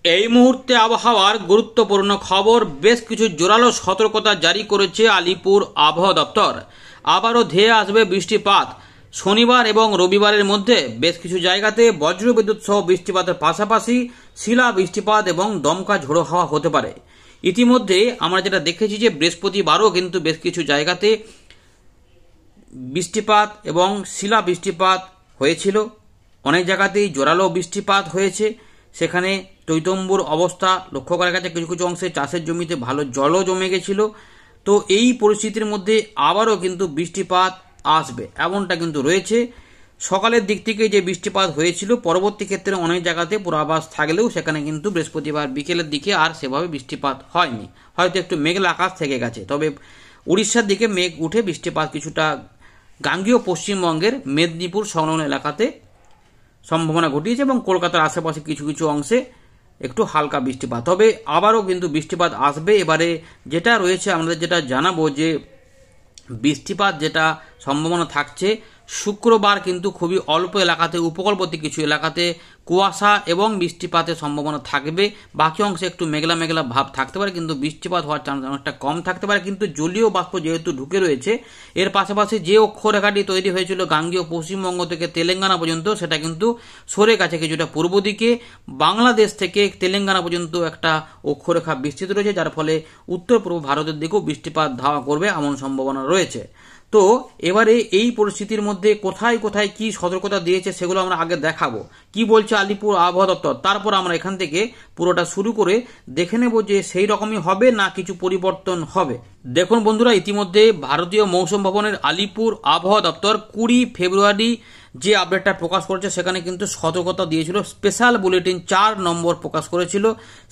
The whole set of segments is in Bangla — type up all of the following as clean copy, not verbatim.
এই মুহূর্তে আবহাওয়ার গুরুত্বপূর্ণ খবর, বেশ কিছু জোরালো সতর্কতা জারি করেছে আলিপুর আবহাওয়া দপ্তর। আবারও ধেয়ে আসবে বৃষ্টিপাত। শনিবার এবং রবিবারের মধ্যে বেশ কিছু জায়গাতে বজ্রবিদ্যুৎ সহ বৃষ্টিপাতের পাশাপাশি শিলা বৃষ্টিপাত এবং দমকা ঝোড়ো হাওয়া হতে পারে। ইতিমধ্যে আমরা যেটা দেখেছি যে বৃহস্পতিবারও কিন্তু বেশ কিছু জায়গাতে বৃষ্টিপাত এবং শিলা বৃষ্টিপাত হয়েছিল। অনেক জায়গাতেই জোরালো বৃষ্টিপাত হয়েছে। সেখানে টৈটম্বুর অবস্থা লক্ষ্য করা গেছে, কিছু কিছু অংশে চাষের জমিতে ভালো জলও জমে গেছিল। তো এই পরিস্থিতির মধ্যে আবারও কিন্তু বৃষ্টিপাত আসবে এমনটা কিন্তু রয়েছে। সকালের দিক থেকে যে বৃষ্টিপাত হয়েছিল, পরবর্তী ক্ষেত্রে অনেক জায়গাতে পূর্বাভাস থাকলেও সেখানে কিন্তু বৃহস্পতিবার বিকেলের দিকে আর সেভাবে বৃষ্টিপাত হয়নি। হয়তো একটু মেঘলা আকাশ থেকে গেছে, তবে উড়িষ্যার দিকে মেঘ উঠে বৃষ্টিপাত কিছুটা গাঙ্গেয় পশ্চিমবঙ্গের মেদিনীপুর সংলগ্ন এলাকাতে সম্ভাবনা ঘটিয়েছে এবং কলকাতার আশেপাশে কিছু কিছু অংশে একটু হালকা বৃষ্টিপাত। তবে আবারও কিন্তু বৃষ্টিপাত আসবে। এবারে যেটা রয়েছে আমাদের যেটা জানাবো যে বৃষ্টিপাত যেটা সম্ভাবনা থাকছে, শুক্রবার কিন্তু খুবই অল্প এলাকাতে, উপকূলবর্তী কিছু এলাকাতে কুয়াশা এবং বৃষ্টিপাতের সম্ভাবনা থাকবে। বাকি অংশে একটু মেঘলা মেঘলা ভাব থাকতে পারে, কিন্তু বৃষ্টিপাত হওয়ার চান্স অনেকটা কম থাকতে পারে। কিন্তু জলীয় বাষ্প যেহেতু ঢুকে রয়েছে, এর পাশাপাশি যে অক্ষরেখাটি তৈরি হয়েছিল গাঙ্গেয় পশ্চিমবঙ্গ থেকে তেলেঙ্গানা পর্যন্ত, সেটা কিন্তু সরে গেছে কিছুটা পূর্ব দিকে। বাংলাদেশ থেকে তেলেঙ্গানা পর্যন্ত একটা অক্ষরেখা বিস্তৃত রয়েছে, যার ফলে উত্তর পূর্ব ভারতের দিকেও বৃষ্টিপাত ধাওয়া করবে এমন সম্ভাবনা রয়েছে। তো এবারে এই পরিস্থিতির মধ্যে কোথায় কোথায় কি সতর্কতা দিয়েছে সেগুলো আমরা আগে দেখাবো। কি বলছে আলিপুর আবহাওয়া দপ্তর, তারপর আমরা এখান থেকে পুরোটা শুরু করে দেখে নেব যে সেই রকমই হবে না কিছু পরিবর্তন হবে। দেখুন বন্ধুরা, ইতিমধ্যে ভারতীয় মৌসুম ভবনের আলিপুর আবহাওয়া দপ্তর 20 ফেব্রুয়ারি যে আপডেটটা প্রকাশ করেছে, সেখানে কিন্তু সতর্কতা দিয়েছিল। স্পেশাল বুলেটিন 4 নম্বর প্রকাশ করেছিল।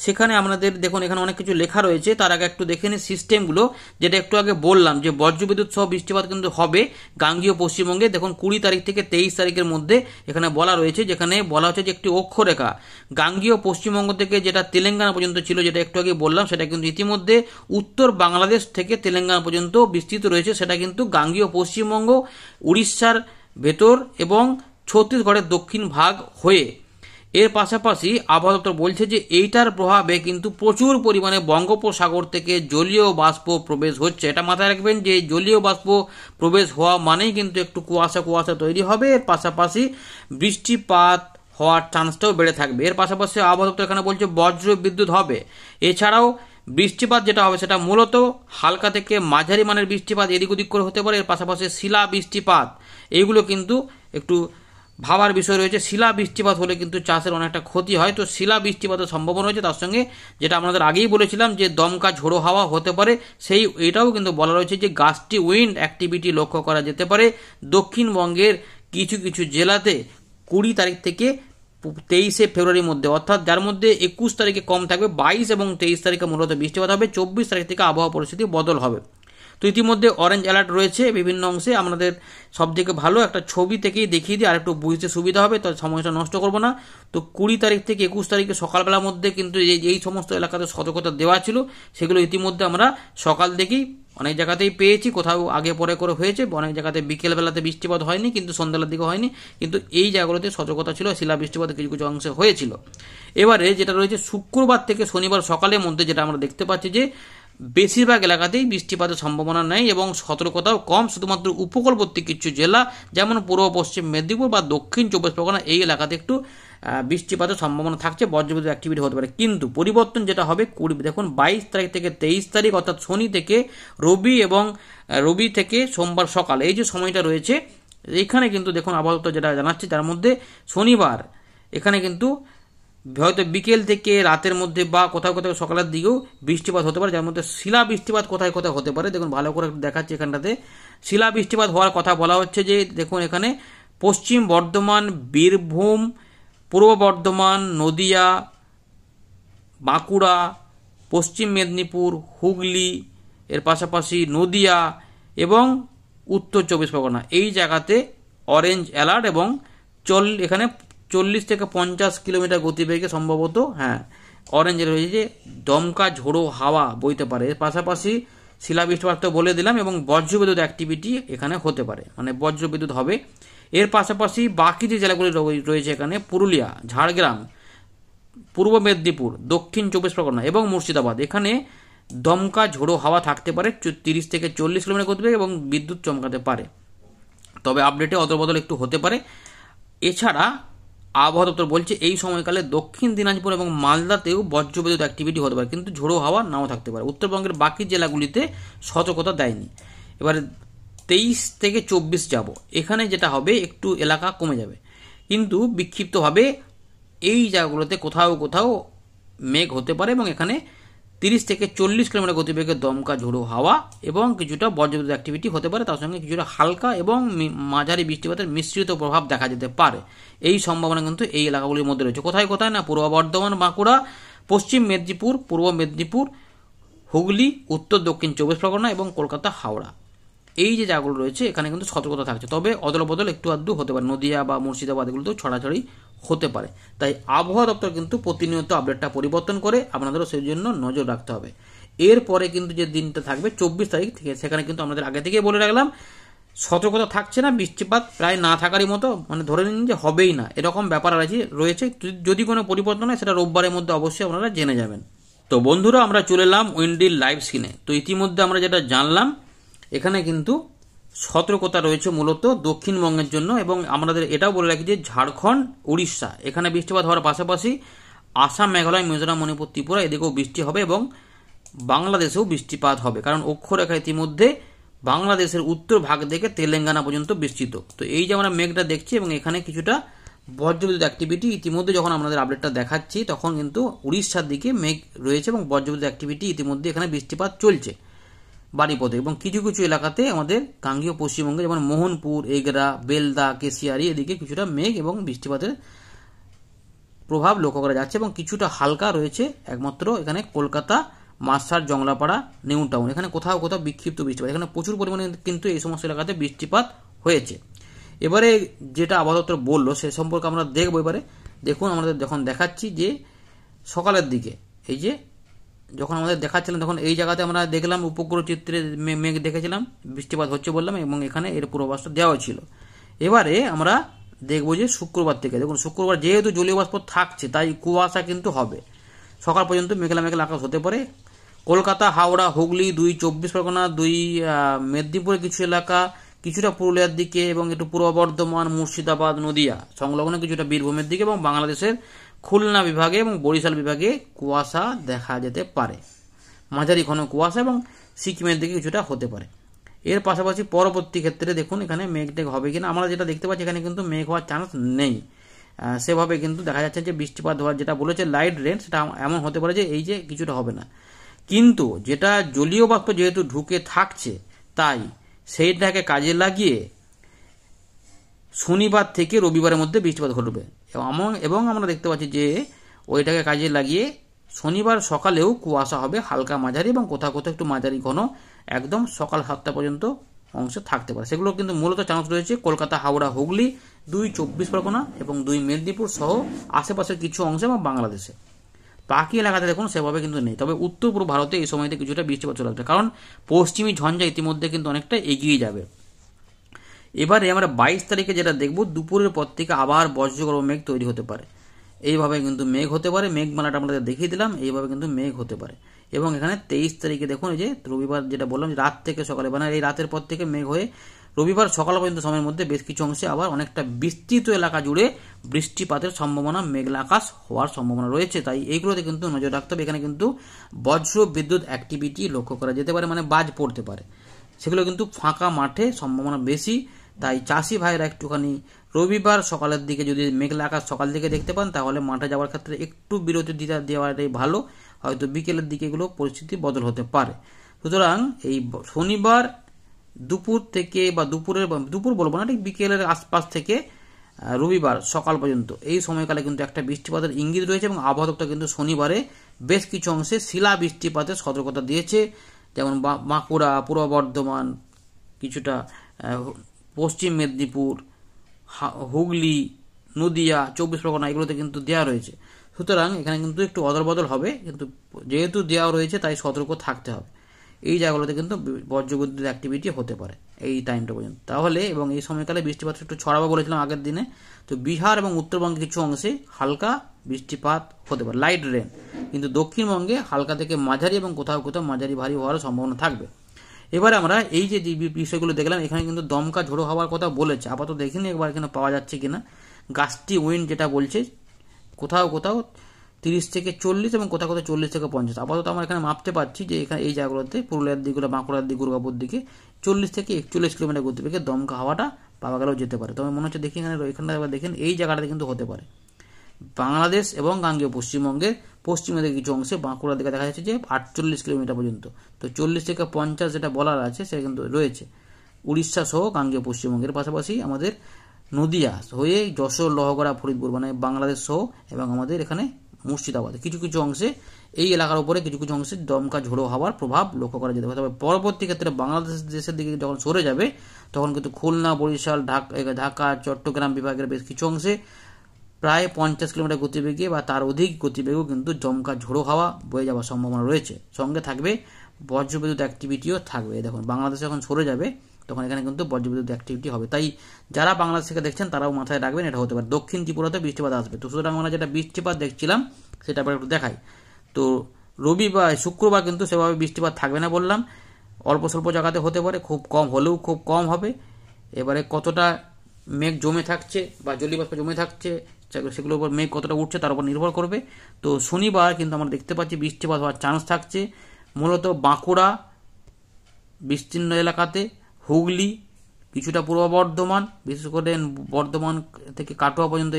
সেখানে আপনাদের দেখুন এখানে অনেক কিছু লেখা রয়েছে। তার আগে একটু দেখে নিন সিস্টেমগুলো, যেটা একটু আগে বললাম যে বজ্রবিদ্যুৎ সহ বৃষ্টিপাত কিন্তু হবে গাঙ্গেয় পশ্চিমবঙ্গে। দেখুন 20 তারিখ থেকে 23 তারিখের মধ্যে এখানে বলা রয়েছে, যেখানে বলা হচ্ছে যে একটি অক্ষরেখা গাঙ্গেয় পশ্চিমবঙ্গ থেকে যেটা তেলেঙ্গানা পর্যন্ত ছিল, যেটা একটু আগে বললাম, সেটা কিন্তু ইতিমধ্যে উত্তর বাংলাদেশ থেকে তেলেঙ্গানা পর্যন্ত বিস্তৃত রয়েছে। সেটা কিন্তু গাঙ্গেয় পশ্চিমবঙ্গ, উড়িষ্যার ভেতর এবং ছত্তিশগড়ের দক্ষিণ ভাগ হয়ে। এর পাশাপাশি আবহাওয়া দপ্তর বলছে যে এইটার প্রভাবে কিন্তু প্রচুর পরিমাণে বঙ্গোপসাগর থেকে জলীয় বাষ্প প্রবেশ হচ্ছে। এটা মাথায় রাখবেন যে জলীয় বাষ্প প্রবেশ হওয়া মানেই কিন্তু একটু কুয়াশা কুয়াশা তৈরি হবে। এর পাশাপাশি বৃষ্টিপাত হওয়ার চান্সটাও বেড়ে থাকবে। এর পাশাপাশি আবহাওয়া দপ্তর এখানে বলছে বজ্র বিদ্যুৎ হবে। এছাড়াও বৃষ্টিপাত যেটা হবে সেটা মূলত হালকা থেকে মাঝারি মানের বৃষ্টিপাত এদিক ওদিক করে হতে পারে। এর পাশাপাশি শিলা বৃষ্টিপাত, এইগুলো কিন্তু একটু ভাবার বিষয় রয়েছে। শিলা বৃষ্টিপাত হলে কিন্তু চাষের অনেকটা ক্ষতি হয়। তো শিলা বৃষ্টিপাতের সম্ভাবনা রয়েছে। তার সঙ্গে যেটা আমাদের আগেই বলেছিলাম যে দমকা ঝোড়ো হাওয়া হতে পারে, সেই এটাও কিন্তু বলা রয়েছে যে গাস্টি উইন্ড অ্যাক্টিভিটি লক্ষ্য করা যেতে পারে দক্ষিণবঙ্গের কিছু কিছু জেলাতে 20 তারিখ থেকে 23 ফেব্রুয়ারির মধ্যে, অর্থাৎ যার মধ্যে 21 তারিখে কম থাকবে, 22 এবং 23 তারিখে মূলত বৃষ্টিপাত হবে। 24 তারিখ থেকে আবহাওয়া পরিস্থিতি বদল হবে। তো ইতিমধ্যে অরেঞ্জ অ্যালার্ট রয়েছে বিভিন্ন অংশে। আমাদের সবথেকে ভালো একটা ছবি থেকেই দেখিয়ে দিই, আর একটু বুঝতে সুবিধা হবে, তো সময়টা নষ্ট করবো না। তো 20 তারিখ থেকে 21 তারিখে সকালবেলার মধ্যে কিন্তু এই সমস্ত এলাকাতে সতর্কতা দেওয়া ছিল, সেগুলো ইতিমধ্যে আমরা সকাল থেকেই অনেক জায়গাতেই পেয়েছি। কোথাও আগে পরে করে হয়েছে, অনেক জায়গাতে বিকেলবেলাতে বৃষ্টিপাত হয়নি, কিন্তু সন্ধ্যাবেলার দিকে হয়নি, কিন্তু এই জায়গাগুলোতে সতর্কতা ছিল। শিলা বৃষ্টিপাত কিছু কিছু অংশে হয়েছিল। এবারে যেটা রয়েছে শুক্রবার থেকে শনিবার সকালের মধ্যে, যেটা আমরা দেখতে পাচ্ছি যে বেশিরভাগ এলাকাতেই বৃষ্টিপাতের সম্ভাবনা নেই এবং সতর্কতাও কম। শুধুমাত্র উপকূলবর্তী কিছু জেলা যেমন পূর্ব পশ্চিম মেদিনীপুর বা দক্ষিণ 24 পরগনা, এই এলাকাতে একটু বৃষ্টিপাতের সম্ভাবনা থাকছে, বজ্রবিদ্যুৎ অ্যাক্টিভিটি হতে পারে। কিন্তু পরিবর্তন যেটা হবে দেখুন 22 তারিখ থেকে 23 তারিখ, অর্থাৎ শনি থেকে রবি এবং রবি থেকে সোমবার সকাল, এই যে সময়টা রয়েছে এখানে কিন্তু দেখুন আবহাওয়া দপ্তর যেটা জানাচ্ছে, তার মধ্যে শনিবার এখানে কিন্তু হয়তো বিকেল থেকে রাতের মধ্যে বা কোথাও কোথাও সকালের দিকেও বৃষ্টিপাত হতে পারে, যার মধ্যে শিলা বৃষ্টিপাত কোথায় কোথায় হতে পারে। দেখুন ভালো করে দেখাচ্ছি, এখানটাতে শিলা বৃষ্টিপাত হওয়ার কথা বলা হচ্ছে। যে দেখুন এখানে পশ্চিম বর্ধমান, বীরভূম, পূর্ব বর্ধমান, নদিয়া, বাঁকুড়া, পশ্চিম মেদিনীপুর, হুগলি, এর পাশাপাশি নদিয়া এবং উত্তর 24 পরগনা, এই জায়গাতে অরেঞ্জ অ্যালার্ট এবং এখানে 40 থেকে 50 কিলোমিটার গতিবেগে সম্ভবত অরেঞ্জ রয়েছে, দমকা ঝোড়ো হাওয়া বইতে পারে। এর পাশাপাশি শিলা বৃষ্টিপাত তো বলে দিলাম এবং বজ্রবিদ্যুৎ অ্যাক্টিভিটি এখানে হতে পারে, মানে বজ্রবিদ্যুৎ হবে। এর পাশাপাশি বাকি যে জেলাগুলি রয়েছে এখানে পুরুলিয়া, ঝাড়গ্রাম, পূর্ব মেদিনীপুর, দক্ষিণ 24 পরগনা এবং মুর্শিদাবাদ এখানে দমকা ঝোড়ো হাওয়া থাকতে পারে 30 থেকে 40 কিলোমিটার গতিবেগে এবং বিদ্যুৎ চমকাতে পারে। তবে আপডেটে অদলবদল একটু হতে পারে। এছাড়া আবহাওয়া দপ্তর বলছে এই সময়কালে দক্ষিণ দিনাজপুর এবং মালদাতেও বজ্রবিদ্যুৎ অ্যাক্টিভিটি হতে পারে, কিন্তু ঝোড়ো হাওয়া নাও থাকতে পারে। উত্তরবঙ্গের বাকি জেলাগুলিতে সতর্কতা দেয়নি। এবার 23 থেকে 24 যাব, এখানে যেটা হবে একটু এলাকা কমে যাবে, কিন্তু বিক্ষিপ্তভাবে এই জায়গাগুলোতে কোথাও কোথাও মেঘ হতে পারে এবং এখানে 30 থেকে 40 কিলোমিটার গতিবেগে দমকা ঝোড়ো হাওয়া এবং কিছুটা বজ্রবিদ্যুৎ অ্যাক্টিভিটি হতে পারে। তার সঙ্গে কিছুটা হালকা এবং মাঝারি বৃষ্টিপাতের মিশ্রিত প্রভাব দেখা যেতে পারে। এই সম্ভাবনা কিন্তু এই এলাকাগুলির মধ্যে রয়েছে। কোথায় কোথায় না, পূর্ব বর্ধমান, বাঁকুড়া, পশ্চিম মেদিনীপুর, পূর্ব মেদিনীপুর, হুগলি, উত্তর দক্ষিণ 24 পরগনা এবং কলকাতা, হাওড়া, এই যে জায়গাগুলো রয়েছে এখানে কিন্তু সতর্কতা থাকছে। তবে অদল বদল একটু আধটু হতে পারে, নদিয়া বা মুর্শিদাবাদ এগুলোতেও ছড়াছড়ি হতে পারে। তাই আবহাওয়া দপ্তর কিন্তু প্রতিনিয়ত আপডেটটা পরিবর্তন করে, আপনাদেরও সেই জন্য নজর রাখতে হবে। এরপরে কিন্তু যে দিনটা থাকবে 24 তারিখ থেকে, সেখানে কিন্তু আমাদের আগে থেকে বলে রাখলাম সতর্কতা থাকছে না, বৃষ্টিপাত প্রায় না থাকারই মতো, মানে ধরে নিন যে হবেই না, এরকম ব্যাপার রয়েছে। যদি কোনো পরিবর্তন হয় সেটা রোববারের মধ্যে অবশ্যই আপনারা জেনে যাবেন। তো বন্ধুরা, আমরা চলে এলাম উইন্ডির লাইভ স্ক্রিনে। তো ইতিমধ্যে আমরা যেটা জানলাম, এখানে কিন্তু সতর্কতা রয়েছে মূলত দক্ষিণবঙ্গের জন্য, এবং আমাদের এটাও বলে রাখি যে ঝাড়খণ্ড, উড়িষ্যা এখানে বৃষ্টিপাত হওয়ার পাশাপাশি আসাম, মেঘালয়, মিজোরাম, মণিপুর, ত্রিপুরা এদিকেও বৃষ্টি হবে এবং বাংলাদেশেও বৃষ্টিপাত হবে, কারণ অক্ষরেখা ইতিমধ্যে বাংলাদেশের উত্তর ভাগ থেকে তেলেঙ্গানা পর্যন্ত বিস্তৃত। তো এই যে আমরা মেঘটা দেখছি এবং এখানে কিছুটা বজ্রবিদ্যুৎ অ্যাক্টিভিটি ইতিমধ্যে যখন আমাদের আপডেটটা দেখাচ্ছি তখন কিন্তু উড়িষ্যার দিকে মেঘ রয়েছে এবং বজ্রবিদ্যুৎ অ্যাক্টিভিটি ইতিমধ্যে এখানে বৃষ্টিপাত চলছে বাড়িপথে, এবং কিছু কিছু এলাকাতে আমাদের গাঙ্গীয় পশ্চিমবঙ্গে যেমন মোহনপুর, এগরা, বেলদা, কেশিয়ারি এদিকে কিছুটা মেঘ এবং বৃষ্টিপাতের প্রভাব লক্ষ্য করা যাচ্ছে এবং কিছুটা হালকা রয়েছে একমাত্র এখানে Kolkata, Masar, Janglapara, new town এখানে কোথাও কোথাও বিক্ষিপ্ত বৃষ্টিপাত, এখানে প্রচুর পরিমাণে কিন্তু এই সমস্ত এলাকাতে বৃষ্টিপাত হয়েছে। এবারে যেটা আবহাওয়া দপ্তর বললো সে সম্পর্কে আমরা দেখবো। এবারে দেখুন, আমাদের যখন দেখাচ্ছি যে সকালের দিকে এই যে যখন আমাদের দেখাচ্ছিলাম তখন এই জায়গাতে আমরা দেখলাম উপগ্রহ চিত্রে মেঘ দেখেছিলাম, বৃষ্টিপাত হচ্ছে বললাম এবং এখানে এর পূর্বাভাসটা দেওয়া ছিল। এবারে আমরা দেখবো যে শুক্রবার থেকে, দেখুন শুক্রবার যেহেতু জলীয় বাষ্প থাকছে তাই কুয়াশা কিন্তু হবে, সকাল পর্যন্ত মেঘলা মেঘলা আকাশ হতে পারে। কলকাতা, হাওড়া, হুগলি, 24 পরগনা, মেদিনীপুরের কিছু এলাকা, কিছুটা পুরুলিয়ার দিকে এবং একটু পূর্ব বর্ধমান, মুর্শিদাবাদ, নদিয়া সংলগ্ন কিছুটা বীরভূমের দিকে এবং বাংলাদেশের খুলনা বিভাগে এবং বরিশাল বিভাগে কুয়াশা দেখা যেতে পারে, মাঝারি ঘন কুয়াশা, এবং সিকিমের দিকে কিছুটা হতে পারে। এর পাশাপাশি পরবর্তী ক্ষেত্রে দেখুন এখানে মেঘ টেঘ হবে কিনা, আমরা যেটা দেখতে পাচ্ছি এখানে কিন্তু মেঘ হওয়ার চান্স নেই সেভাবে, কিন্তু দেখা যাচ্ছে যে বৃষ্টিপাত হওয়ার যেটা বলেছে লাইট রেন সেটা এমন হতে পারে যে এই যে কিছুটা হবে না, কিন্তু যেটা জলীয় বাষ্প যেহেতু ঢুকে থাকছে তাই সেইটাকে কাজে লাগিয়ে শনিবার থেকে রবিবারের মধ্যে বৃষ্টিপাত ঘটবে এবং আমরা দেখতে পাচ্ছি যে ওইটাকে কাজে লাগিয়ে শনিবার সকালেও কুয়াশা হবে হালকা মাঝারি এবং কোথাও কোথাও একটু মাঝারি ঘন একদম সকাল 7টা পর্যন্ত অংশ থাকতে পারে। সেগুলো কিন্তু মূলত চান্স রয়েছে কলকাতা, হাওড়া, হুগলি, 24 পরগনা এবং 2 মেদিনীপুর সহ আশেপাশের কিছু অংশ এবং বাংলাদেশে। বাকি এলাকাতে দেখুন সেভাবে কিন্তু নেই, তবে উত্তর পূর্ব ভারতে এই সময়তে কিছুটা বৃষ্টিপাত চলে আসবে, কারণ পশ্চিমী ঝঞ্ঝা ইতিমধ্যে কিন্তু অনেকটা এগিয়ে যাবে। এবারে আমরা 22 তারিখে যেটা দেখব, দুপুরের পর থেকে আবার বজ্রগর্ভ মেঘ তৈরি হতে পারে, এইভাবে কিন্তু মেঘ হতে পারে। মেঘমালাটা আমাদের দেখিয়ে দিলাম, এইভাবে কিন্তু মেঘ হতে পারে। এবং এখানে 23 তারিখে দেখুন এই যে রবিবার যেটা বললাম রাত থেকে সকালে, মানে এই রাতের পর থেকে মেঘ হয়ে রবিবার সকাল পর্যন্ত সময়ের মধ্যে বেশ কিছু অংশে আবার অনেকটা বিস্তৃত এলাকা জুড়ে বৃষ্টিপাতের সম্ভাবনা, মেঘলা আকাশ হওয়ার সম্ভাবনা রয়েছে। তাই এইগুলোতে কিন্তু নজর রাখতে হবে। এখানে কিন্তু বজ্র বিদ্যুৎ অ্যাক্টিভিটি লক্ষ্য করা যেতে পারে, মানে বাজ পড়তে পারে, সেগুলো কিন্তু ফাঁকা মাঠে সম্ভাবনা বেশি। তাই চাষি ভাইরা একটুখানি রবিবার সকালের দিকে যদি মেঘলা আকাশ সকাল থেকে দেখতে পান তাহলে মাঠে যাওয়ার ক্ষেত্রে একটু বিরতি দেওয়াটাই ভালো, হয়তো বিকেলের দিকে এগুলো পরিস্থিতি বদল হতে পারে। সুতরাং এই শনিবার দুপুর থেকে বা দুপুর বলবো না, ঠিক বিকেলের আশপাশ থেকে রবিবার সকাল পর্যন্ত এই সময়কালে কিন্তু একটা বৃষ্টিপাতের ইঙ্গিত রয়েছে এবং আবহাওয়া দপ্তর কিন্তু শনিবারে বেশ কিছু অংশে শিলা বৃষ্টিপাতের সতর্কতা দিয়েছে, যেমন বাঁকুড়া, পূর্ব বর্ধমান, কিছুটা পশ্চিম মেদিনীপুর, হুগলি, নদিয়া, 24 পরগনা এগুলোতে কিন্তু দেওয়া রয়েছে। সুতরাং এখানে কিন্তু একটু অদল বদল হবে, কিন্তু যেহেতু দেওয়া রয়েছে তাই সতর্ক থাকতে হবে। এই জায়গাগুলোতে কিন্তু বজ্রবিদ্যুৎ অ্যাক্টিভিটি হতে পারে এই টাইমটা পর্যন্ত। তাহলে এবং এই সময়কালে বৃষ্টিপাত একটু ছড়াবো বলেছিলাম আগের দিনে। তো বিহার এবং উত্তরবঙ্গের কিছু অংশে হালকা বৃষ্টিপাত হতে পারে, লাইট রেন, কিন্তু দক্ষিণবঙ্গে হালকা থেকে মাঝারি এবং কোথাও কোথাও মাঝারি ভারী হওয়ার সম্ভাবনা থাকবে। এবারে আমরা এই যে বিষয়গুলো দেখলাম, এখানে কিন্তু দমকা ঝোড়ো হওয়ার কথা বলেছে, আপাতত দেখিনি একবার এখানে পাওয়া যাচ্ছে কিনা। গাস্টি উইন্ড যেটা বলছে কোথাও কোথাও 30 থেকে 40 এবং কোথাও কোথাও 40 থেকে 50। আপাতত আমরা এখানে মাপতে পারছি যে এখানে এই জায়গাগুলোতে পুরুলিয়ার দিকগুলো, বাঁকুড়ার দিক, দুর্গাপুর দিকে 40 থেকে 41 কিলোমিটার গতিবেগে দমকা হাওয়াটা পাওয়া গেলেও যেতে পারে। তবে মনে হচ্ছে দেখি এখানে দেখেন এই জায়গাটাতে কিন্তু হতে পারে। বাংলাদেশ এবং গাঙ্গেয় পশ্চিমবঙ্গের পশ্চিমের দিকে কিছু অংশে, বাঁকুড়ার দিকে দেখা যাচ্ছে যে 48 কিলোমিটার পর্যন্ত। তো 40 থেকে 50 যেটা বলার আছে সেটা কিন্তু রয়েছে উড়িষ্যা সহ গাঙ্গেয় পশ্চিমবঙ্গের পাশাপাশি আমাদের নদিয়া হয়ে যশোর, লোহগড়া, ফরিদপুর, মানে বাংলাদেশ সহ, এবং আমাদের এখানে মুর্শিদাবাদ কিছু কিছু অংশে, এই এলাকার উপরে কিছু কিছু অংশে দমকা ঝোড়ো হওয়ার প্রভাব লক্ষ্য করা যেতে পারে। তবে পরবর্তী ক্ষেত্রে বাংলাদেশ দেশের দিকে যখন সরে যাবে তখন কিন্তু খুলনা, বরিশাল, ঢাকা, চট্টগ্রাম বিভাগের বেশ কিছু অংশে প্রায় 50 কিলোমিটার গতিবেগে বা তার অধিক গতিবেগেও কিন্তু দমকা ঝোড়ো হাওয়া বয়ে যাওয়ার সম্ভাবনা রয়েছে। সঙ্গে থাকবে বজ্রবিদ্যুৎ অ্যাক্টিভিটিও থাকবে। দেখুন বাংলাদেশ যখন সরে যাবে তখন এখানে কিন্তু বজ্রবিদ্যুৎ অ্যাক্টিভিটি হবে। তাই যারা বাংলাদেশ থেকে দেখছেন তারাও মাথায় রাখবেন এটা হতে পারে। দক্ষিণ ত্রিপুরাতে বৃষ্টিপাত আসবে। তো সুতরাং আমরা যেটা বৃষ্টিপাত দেখছিলাম সেটা আবার একটু দেখাই। তো রবিবার, শুক্রবার কিন্তু সেভাবে বৃষ্টিপাত থাকবে না বললাম, অল্প স্বল্প জায়গাতে হতে পারে, খুব কম হলেও খুব কম হবে। এবারে কতটা মেঘ জমে থাকছে বা জলীয়বাষ্প জমে থাকছে সেগুলোর উপর, মেঘ কতটা উঠছে তার উপর নির্ভর করবে। তো শনিবার কিন্তু আমরা দেখতে পাচ্ছি বৃষ্টিপাত হওয়ার চান্স থাকছে মূলত বাঁকুড়া, বিস্তীর্ণ এলাকাতে, হুগলি, কিছুটা পূর্ব বর্ধমান, বিশেষ করে বর্ধমান থেকে কাটোয়া পর্যন্ত,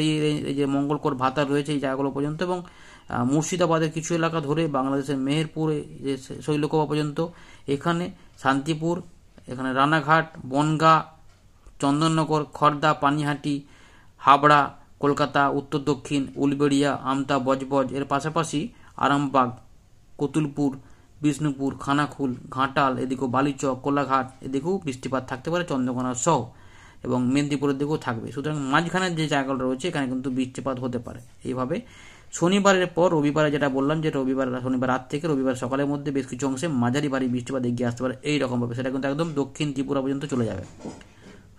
এই যে মঙ্গলকোট, ভাতার রয়েছে এই জায়গাগুলো পর্যন্ত, এবং মুর্শিদাবাদের কিছু এলাকা ধরে বাংলাদেশের মেহেরপুর, যে শৈলকুপা পর্যন্ত, এখানে শান্তিপুর, এখানে রানাঘাট, বনগাঁ, চন্দননগর, খড়দা, পানিহাটি, হাবড়া, কলকাতা, উত্তর দক্ষিণ, উলবেড়িয়া, আমতা, বজবজ, এর পাশাপাশি আরামবাগ, কতুলপুর, বিষ্ণুপুর, খানাকুল, ঘাটাল, এদিকেও বালিচক, কোলাঘাট, এদিকেও বৃষ্টিপাত থাকতে পারে, চন্দ্রকোনা সহ, এবং মেদিনীপুরের দিকেও থাকবে। সুতরাং মাঝখানের যে জায়গাগুলো রয়েছে এখানে কিন্তু বৃষ্টিপাত হতে পারে। এইভাবে শনিবারের পর রবিবারে যেটা বললাম যে শনিবার রাত থেকে রবিবার সকালের মধ্যে বেশ কিছু অংশে মাঝারি ভারী বৃষ্টিপাত এগিয়ে আসতে পারে এইরকমভাবে, সেটা কিন্তু একদম দক্ষিণ ত্রিপুরা পর্যন্ত চলে যাবে।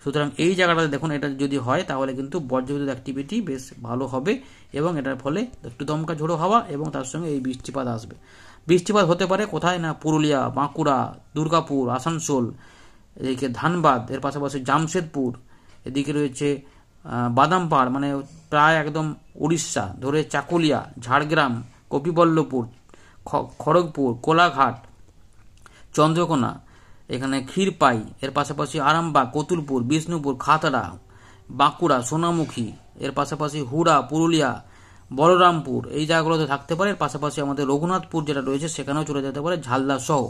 সুতরাং এই জায়গাটাতে দেখুন, এটা যদি হয় তাহলে কিন্তু বজ্রবিদ্যুৎ অ্যাক্টিভিটি বেশ ভালো হবে এবং এটার ফলে একটু দমকা ঝোড়ো হাওয়া এবং তার সঙ্গে এই বৃষ্টিপাত আসবে। বৃষ্টিপাত হতে পারে কোথায় না, পুরুলিয়া, বাঁকুড়া, দুর্গাপুর, আসানসোল, এদিকে ধানবাদ, এর পাশাপাশি জামশেদপুর, এদিকে রয়েছে বাদামপাড়, মানে প্রায় একদম উড়িষ্যা ধরে চাকুলিয়া, ঝাড়গ্রাম, কপিবল্লপুর, খড়গপুর, কোলাঘাট, চন্দ্রকোনা, এখানে ক্ষীরপাই, এর পাশাপাশি আরামবাগ, কতুলপুর, বিষ্ণুপুর, খাতড়া, বাঁকুড়া, সোনামুখী, এর পাশাপাশি হুড়া, পুরুলিয়া, বলরামপুর, এই জায়গাগুলোতে থাকতে পারে। এর পাশাপাশি আমাদের রঘুনাথপুর যেটা রয়েছে সেখানেও চলে যেতে পারে, ঝালদা সহ,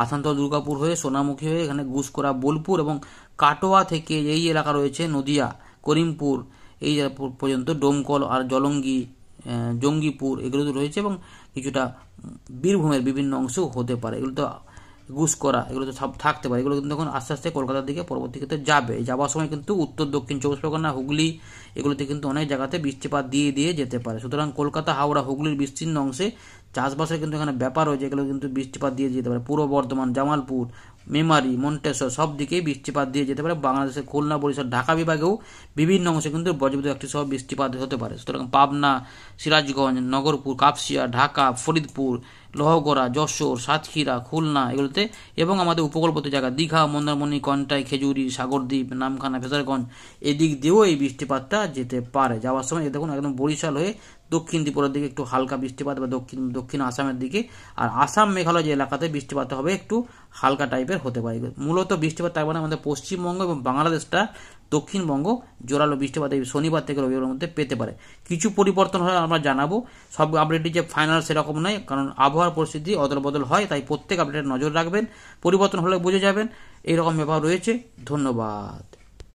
আসানসোল, দুর্গাপুর হয়ে সোনামুখী হয়ে এখানে গুসকরা, বোলপুর এবং কাটোয়া থেকে এই এলাকা রয়েছে নদিয়া, করিমপুর, এই পর্যন্ত ডোমকল আর জঙ্গিপুর এগুলো তো রয়েছে, এবং কিছুটা বীরভূমের বিভিন্ন অংশেও হতে পারে। এগুলো তো গুসকরা, এগুলো তো সব থাকতে পারে। এগুলো কিন্তু এখন আস্তে আস্তে কলকাতার দিকে পরবর্তী ক্ষেত্রে যাবে। যাওয়ার সময় কিন্তু উত্তর দক্ষিণ 24 পরগনা, হুগলি, এগুলোতে কিন্তু অনেক জায়গাতে বৃষ্টিপাত দিয়ে দিয়ে যেতে পারে। সুতরাং কলকাতা, হাওড়া, হুগলির বিস্তীর্ণ অংশে চাষবাসের কিন্তু এখানে ব্যাপার রয়েছে, এগুলো কিন্তু বৃষ্টিপাত দিয়ে যেতে পারে। পূর্ব বর্ধমান, জামালপুর, মেমারি, মন্টেশ্বর সব দিকেই বৃষ্টিপাত দিয়ে যেতে পারে। বাংলাদেশের খুলনা, বরিশাল, ঢাকা বিভাগেও বিভিন্ন অংশে কিন্তু বজ্রবিদ্যুৎ একটি সহ বৃষ্টিপাত হতে পারে। সুতরাং পাবনা, সিরাজগঞ্জ, নগরপুর, কাপসিয়া, ঢাকা, ফরিদপুর, লোহগড়া, যশোর, সাতক্ষীরা, খুলনা এগুলোতে, এবং আমাদের উপকূলবর্তী জায়গা দীঘা, মন্দারমণি, কন্টাই, খেজুরি, সাগরদ্বীপ, নামখানা, ফেজারগঞ্জ এদিক দিয়েও এই বৃষ্টিপাতটা যেতে পারে। যাওয়ার সময় দেখুন একদম বরিশাল হয়ে দক্ষিণ ত্রিপুরার দিকে একটু হালকা বৃষ্টিপাত, বা দক্ষিণ আসামের দিকে, আর আসাম, মেঘালয় যে এলাকাতে বৃষ্টিপাত হবে একটু হালকা টাইপের হতে পারে। মূলত বৃষ্টিপাত তার মানে আমাদের পশ্চিমবঙ্গ এবং বাংলাদেশটা, দক্ষিণবঙ্গ জোরালো বৃষ্টিপাত এই শনিবার থেকে রবিবারের মধ্যে পেতে পারে। কিছু পরিবর্তন হলে আমরা জানাবো, সব আপডেটই যে ফাইনাল সেরকম নয়, কারণ আবহাওয়ার পরিস্থিতি অদল বদল হয়, তাই প্রত্যেক আপডেটে নজর রাখবেন, পরিবর্তন হলে বুঝে যাবেন এইরকম ব্যাপার রয়েছে। ধন্যবাদ।